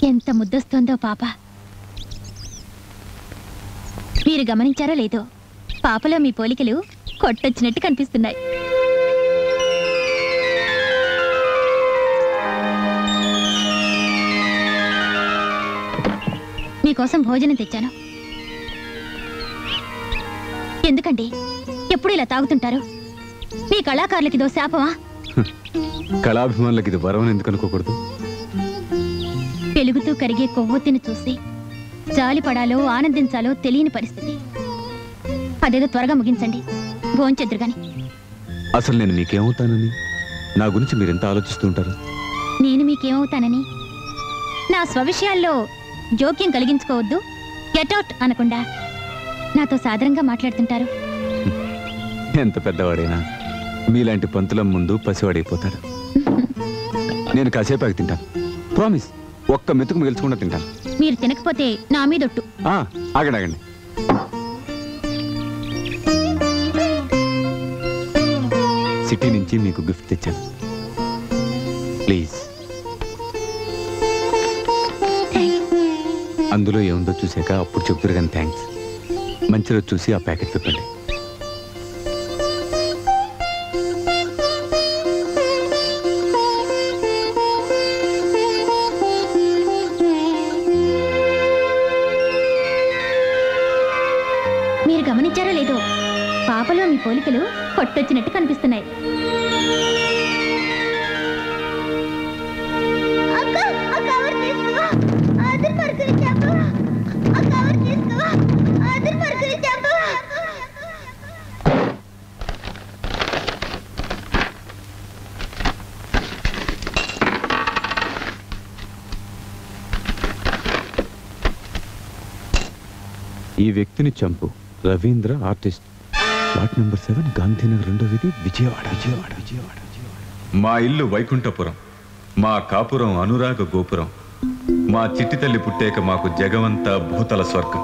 ఎంత ముద్దొస్తోందో పాప. మీరు గమనించారో లేదో, పాపలో మీ పోలికలు కొట్టొచ్చినట్టు కనిపిస్తున్నాయి. మీకోసం భోజనం తెచ్చాను. ఎందుకండి ఎప్పుడు ఇలా తాగుతుంటారు? మీ కళాకారులకి ఇదో శాపమా? కళాభిమానులకి ఇది వరం ఎందుకు అనుకోకూడదు? పెలుగుతూ కరిగే కొవ్వొత్తిని చూసి జాలి పడాలో ఆనందించాలో తెలియని పరిస్థితి. అదేదో త్వరగా ముగించండి, భోంచెద్దురు గాని. అసలు నేను మీకేమవుతానని, నా గురించి మీరెంత ఆలోచిస్తూ ఉంటారు? నేను మీకేమవుతానని నా స్వవిషయాల్లో జోక్యం కలిగించుకోవద్దు, గెట్ అవుట్ అనకుండా నాతో సాధారణంగా మాట్లాడుతుంటారు. ఎంత పెద్దవాడైనా మీలాంటి పంతులం ముందు పసివాడైపోతాడు. నేను కాసేపు తింటాను, ప్రామిస్. ఒక్క మెతుకు మిగిల్చకుండా తింటాను. మీరు తినకపోతే నా మీదొట్టు. ఆగండి ఆగండి. సిటీ నుంచి మీకు గిఫ్ట్ తెచ్చాను, ప్లీజ్. అందులో ఏముందో చూసాక అప్పుడు చెప్తారు కానీ థ్యాంక్స్. మంచి రోజు చూసి ఆ ప్యాకెట్ చెప్పండి. మీరు గమనించారో లేదో, పాపలో మీ పోలికలు కొట్టొచ్చినట్టు కనిపిస్తున్నాయి. ఈ వ్యక్తిని చంపు. Ravindra, artist, plot number 7, Gandhinagar 2వ వీధి, విజయవాడ. మా ఇల్లు వైకుంఠపురం, మా కాపురం అనురాగ గోపురం. మా చిట్టి తల్లి పుట్టాక మాకు జగమంతా భూతల స్వర్గం.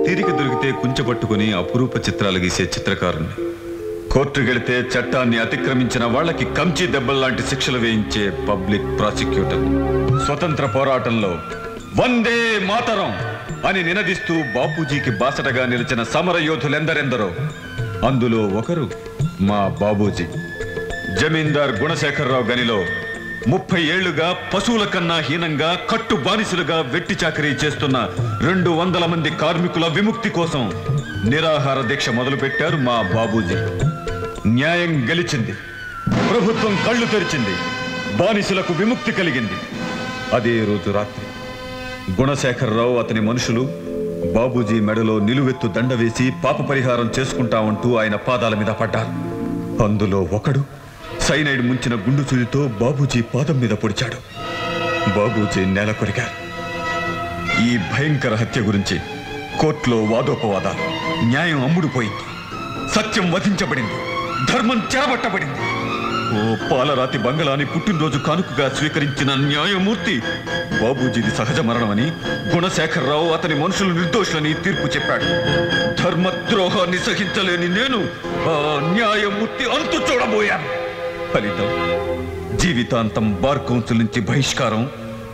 తిరిగి దొరికితే కుంచబట్టుకుని అపురూప చిత్రాలు గీసే చిత్రకారుణ్ణి. కోర్టు గెలితే చట్టాన్ని అతిక్రమించిన వాళ్ళకి కంచి దెబ్బల్లాంటి శిక్షలు వేయించే పబ్లిక్ ప్రాసిక్యూటర్. స్వతంత్ర పోరాటంలో వందే మాతరం అని నినదిస్తూ బాపూజీకి బాసటగా నిలిచిన సమర యోధులెందరెందరో. అందులో ఒకరు మా బాబూజీ. జమీందార్ గుణశేఖరరావు గనిలో 30 ఏళ్లుగా పశువుల కన్నా హీనంగా కట్టు బానిసలుగా వెట్టి చాకరీ చేస్తున్న 200 మంది కార్మికుల విముక్తి కోసం నిరాహార దీక్ష మొదలుపెట్టారు మా బాబూజీ. న్యాయం గెలిచింది, ప్రభుత్వం కళ్ళు తెరిచింది, బానిసలకు విముక్తి కలిగింది. అదే రోజు రాత్రి గుణశేఖరరావు అతని మనుషులు బాబూజీ మెడలో నిలువెత్తు దండ వేసి పాప పరిహారం చేసుకుంటామంటూ ఆయన పాదాల మీద పడ్డారు. అందులో ఒకడు సైనైడ్ ముంచిన గుండు సూదితో బాబూజీ పాదం మీద పొడిచాడు. బాబూజీ నేల కొరిగారు. ఈ భయంకర హత్య గురించి కోర్టులో వాదోపవాదాలు. న్యాయం అమ్ముడుపోయింది, సత్యం వధించబడింది, ధర్మం చెరబట్టబడింది. ఓ పాలరాతి బంగళాన్ని పుట్టినరోజు కానుకగా స్వీకరించిన న్యాయమూర్తి బాబూజీది సహజ మరణమని, గుణశేఖరరావు అతని మనుషులు నిర్దోషులని తీర్పు చెప్పాడు. ధర్మద్రోహాన్ని సహించలేని నేను ఆ న్యాయమూర్తి అంతు చూడబోయాను. ఫలితం జీవితాంతం బార్ కౌన్సిల్ నుంచి బహిష్కారం,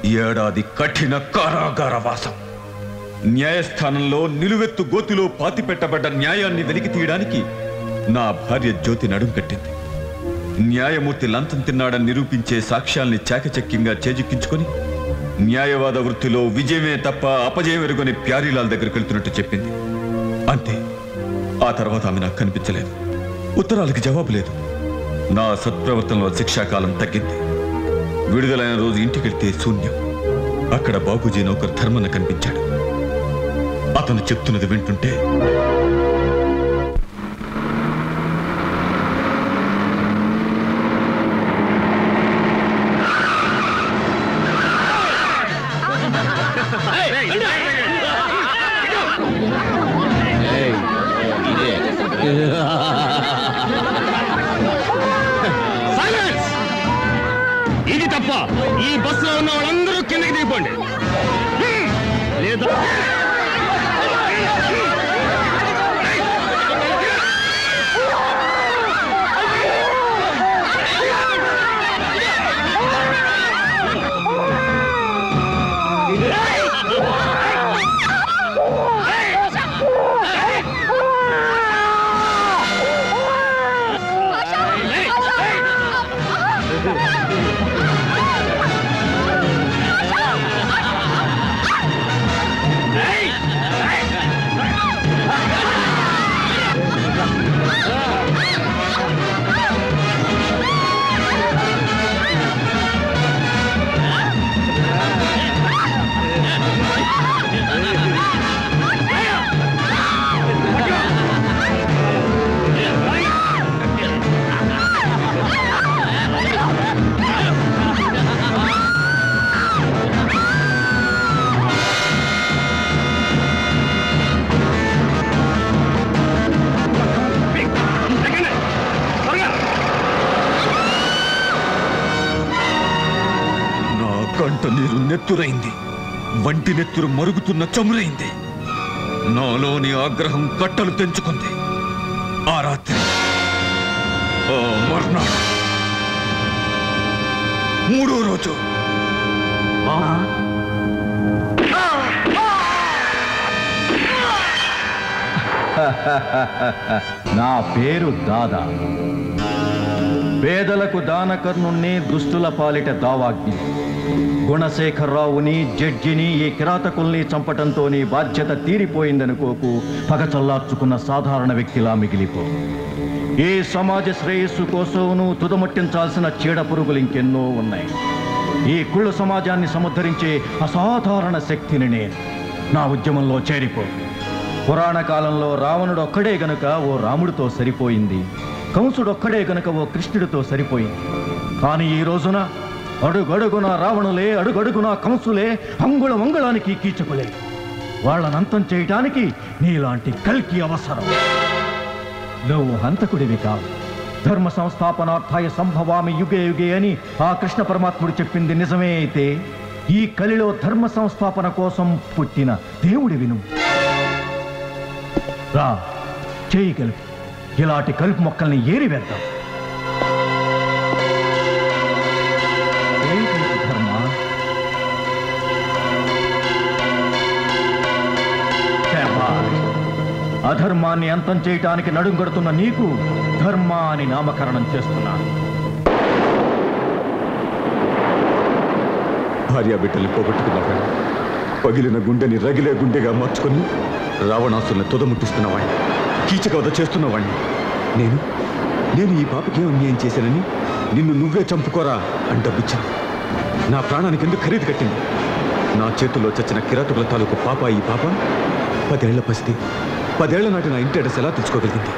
1 ఏడాది కఠిన కారాగార వాసం. న్యాయస్థానంలో నిలువెత్తు గోతిలో పాతిపెట్టబడ్డ న్యాయాన్ని వెలికి తీయడానికి నా భార్య జ్యోతి నడుం కట్టింది. న్యాయమూర్తి లంచం తిన్నాడని నిరూపించే సాక్ష్యాల్ని చాకచక్యంగా చేజిక్కించుకొని న్యాయవాద వృత్తిలో విజయమే తప్ప అపజయం ఎరుగని ప్యారీలాల్ దగ్గరికి వెళ్తున్నట్టు చెప్పింది. అంతే. ఆ తర్వాత ఆమె నాకు కనిపించలేదు. ఉత్తరాలకి జవాబు లేదు. నా సత్ప్రవర్తనలో శిక్షాకాలం తగ్గింది. విడుదలైన రోజు ఇంటికెళ్తే శూన్యం. అక్కడ బాబూజీ నౌకర్ ధర్మన్న కనిపించాడు. అతను చెప్తున్నది వింటుంటే ఇది తప్ప. ఈ బస్సులో ఉన్న వాళ్ళందరూ కిందకి దిగిపోండి, లేదా నెత్తురైంది, వంటి నెత్తురు మరుగుతున్న చమురైంది. నాలోని ఆగ్రహం కట్టలు తెంచుకుంది. ఆ రాత్రి, ఆ మర్నాడు, మూడో రోజు నా పేరు దాదా. పేదలకు దానకర్ణుణ్ణి, దుష్టుల పాలిట దావాగ్ని. గుణశేఖరరావుని, జడ్జిని, ఈ కిరాతకుల్ని చంపటంతో నీ బాధ్యత తీరిపోయిందనుకోకు. పగ చల్లార్చుకున్న సాధారణ వ్యక్తిలా మిగిలిపో. ఈ సమాజ శ్రేయస్సు కోసం నువ్వు తుదముట్టించాల్సిన చీడ పురుగులు ఇంకెన్నో ఉన్నాయి. ఈ కుళ్ళు సమాజాన్ని సముద్ధరించే అసాధారణ శక్తిని నేను. నా ఉద్యమంలో చేరిపో. పురాణ కాలంలో రావణుడు ఒక్కడే గనుక ఓ రాముడితో సరిపోయింది. కంసుడొక్కడే గనుక ఓ కృష్ణుడితో సరిపోయింది. కానీ ఈ రోజున అడుగడుగున రావణులే, అడుగడుగున కంసులే, అంగుళానికి కీచకులే. వాళ్ళనంతం చేయటానికి నీలాంటి కల్కి అవసరం. నువ్వు హంతకుడివి కావు. ధర్మ సంస్థాపనార్థాయ సంభవామి యుగే యుగే అని ఆ కృష్ణ పరమాత్ముడు చెప్పింది నిజమే అయితే, ఈ కలిలో ధర్మ సంస్థాపన కోసం పుట్టిన దేవుడివి నువ్వు. రా, చేయి కలుపు. ఇలాంటి కలుపు మొక్కల్ని ఏరివేద్దాం. ధర్మ, అధర్మాన్ని అంతం చేయటానికి నడుంగడుతున్న నీకు ధర్మ అని నామకరణం చేస్తున్నాను. భార్యా బిడ్డల్ని పోగొట్టుకున్నవాడిని, పగిలిన గుండెని రగిలే గుండెగా మార్చుకొని రావణాసుల్ని తుదముట్టిస్తున్నవాడిని, కీచకవధ చేస్తున్నవాడిని నేను ఈ పాపకి ఏం అన్యాయం చేశానని నిన్ను నువ్వే చంపుకోరా అని డబ్బిచ్చాను. నా ప్రాణానికి ఎందుకు ఖరీదు కట్టింది? నా చేతుల్లో చచ్చిన కిరాతకుల తాలూకు పాప ఈ పాప 10 ఏళ్ల పసిది. 10 ఏళ్ల నాటి నా ఇంటి అడ్రస్ ఎలా తెచ్చుకోగలిగింది?